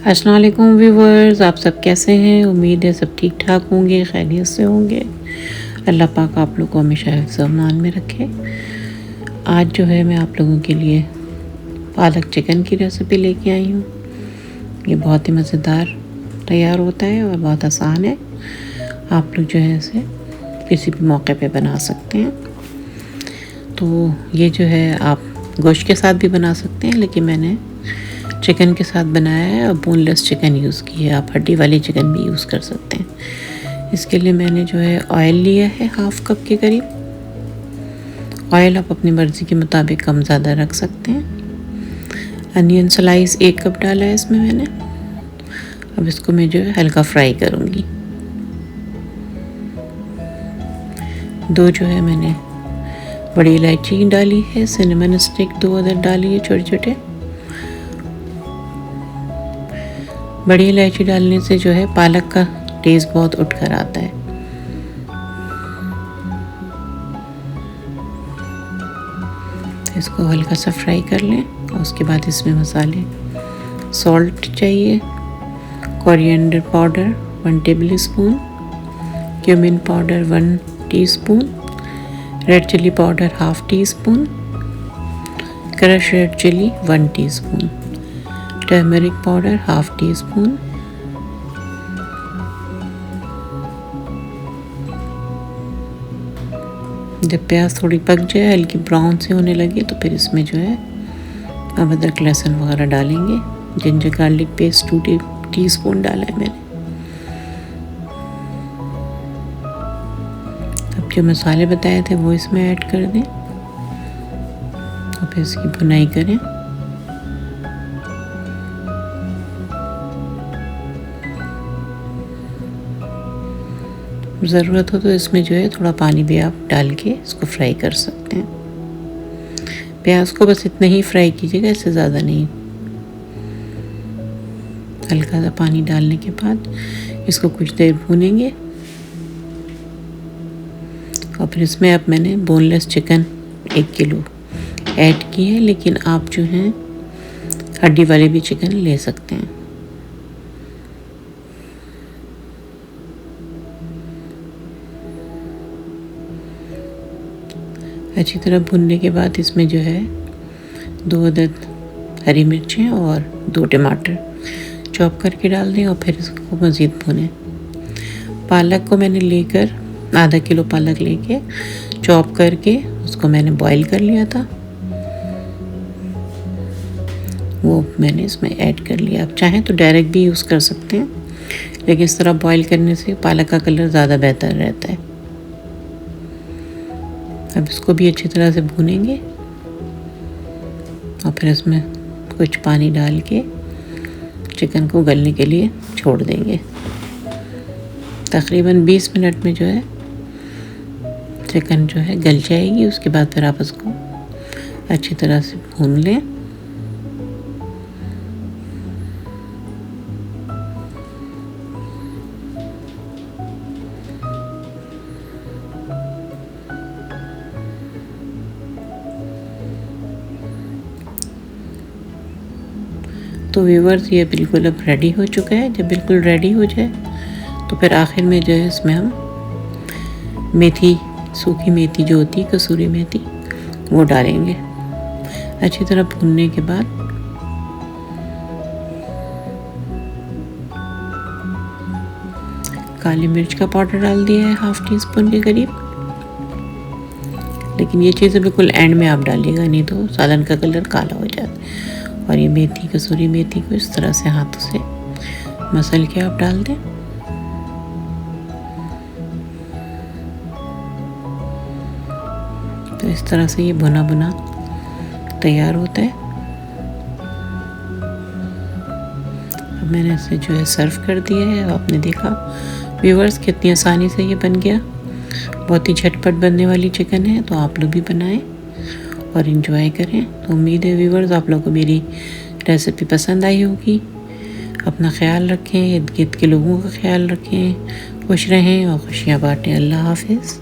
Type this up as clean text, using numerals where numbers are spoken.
अस्सलाम वालेकुम व्यूवर्स, आप सब कैसे हैं। उम्मीद है सब ठीक ठाक होंगे, खैरियत से होंगे। अल्लाह पाक आप लोग को हमेशा हिफ्ज़ व अमान में रखे। आज जो है मैं आप लोगों के लिए पालक चिकन की रेसिपी लेके आई हूँ। ये बहुत ही मज़ेदार तैयार होता है और बहुत आसान है। आप लोग जो है इसे किसी भी मौके पे बना सकते हैं। तो ये जो है आप गोश्त के साथ भी बना सकते हैं, लेकिन मैंने चिकन के साथ बनाया है और बोनलेस चिकन यूज़ की है। आप हड्डी वाली चिकन भी यूज़ कर सकते हैं। इसके लिए मैंने जो है ऑयल लिया है 1/2 कप के करीब। ऑयल आप अपनी मर्ज़ी के मुताबिक कम ज़्यादा रख सकते हैं। अनियन स्लाइस 1 कप डाला है इसमें मैंने। अब इसको मैं जो है हल्का फ्राई करूँगी। 2 जो है मैंने बड़ी इलायची डाली है, सिनेमन स्टिक 2 अदर डाली है छोटे छोटे। बड़ी इलायची डालने से जो है पालक का टेस्ट बहुत उठ कर आता है। इसको हल्का सा फ्राई कर लें और उसके बाद इसमें मसाले, सॉल्ट चाहिए, coriander powder 1 tablespoon, cumin powder 1 teaspoon, red chilli powder 1/2 teaspoon, crush red chilli 1 teaspoon, turmeric powder 1/2 teaspoon, जब प्याज थोड़ी पक जाए, हल्की ब्राउन से होने लगे, तो फिर इसमें जो है अब अदरक लहसुन वगैरह डालेंगे। जिंजर गार्लिक पेस्ट 2 टीस्पून डाला है मैंने। अब जो मसाले बताए थे वो इसमें ऐड कर दें और फिर इसकी भुनाई करें। ज़रूरत हो तो इसमें जो है थोड़ा पानी भी आप डाल के इसको फ्राई कर सकते हैं। प्याज को बस इतना ही फ्राई कीजिएगा, इससे ज़्यादा नहीं। हल्का सा पानी डालने के बाद इसको कुछ देर भूनेंगे और फिर इसमें अब मैंने बोनलेस चिकन 1 किलो ऐड की है, लेकिन आप जो हैं हड्डी वाले भी चिकन ले सकते हैं। अच्छी तरह भुनने के बाद इसमें जो है 2 अदद हरी मिर्चें और 2 टमाटर चॉप करके डाल दें और फिर इसको मज़ीद भुनें। पालक को मैंने लेकर आधा किलो पालक लेके चॉप करके उसको मैंने बॉईल कर लिया था, वो मैंने इसमें ऐड कर लिया। आप चाहें तो डायरेक्ट भी यूज़ कर सकते हैं, लेकिन इस तरह बॉईल करने से पालक का कलर ज़्यादा बेहतर रहता है। अब इसको भी अच्छी तरह से भूनेंगे और फिर इसमें कुछ पानी डाल के चिकन को गलने के लिए छोड़ देंगे। तकरीबन 20 मिनट में जो है चिकन जो है गल जाएगी। उसके बाद फिर आप इसको अच्छी तरह से भून लें। तो व्यूवर्स, ये बिल्कुल अब रेडी हो चुका है। जब बिल्कुल रेडी हो जाए तो फिर आखिर में जो है इसमें हम मेथी, सूखी मेथी जो होती है, कसूरी मेथी, वो डालेंगे। अच्छी तरह भूनने के बाद काली मिर्च का पाउडर डाल दिया है 1/2 टीस्पून के करीब, लेकिन ये चीज़ें बिल्कुल एंड में आप डालिएगा, नहीं तो सालन का कलर काला हो जाता है। और ये मेथी, कसूरी मेथी को इस तरह से हाथों से मसल के आप डाल दें। तो इस तरह से ये भुना भुना तैयार होता है। अब मैंने इसे जो है सर्व कर दिया है। आपने देखा व्यूवर्स कितनी आसानी से ये बन गया। बहुत ही झटपट बनने वाली चिकन है, तो आप लोग भी बनाएं और इन्जॉय करें। तो उम्मीद है व्यूवर्स आप लोगों को मेरी रेसिपी पसंद आई होगी। अपना ख्याल रखें, इर्द गिर्द के लोगों का ख्याल रखें, खुश रहें और खुशियाँ बांटें। अल्लाह हाफिज़।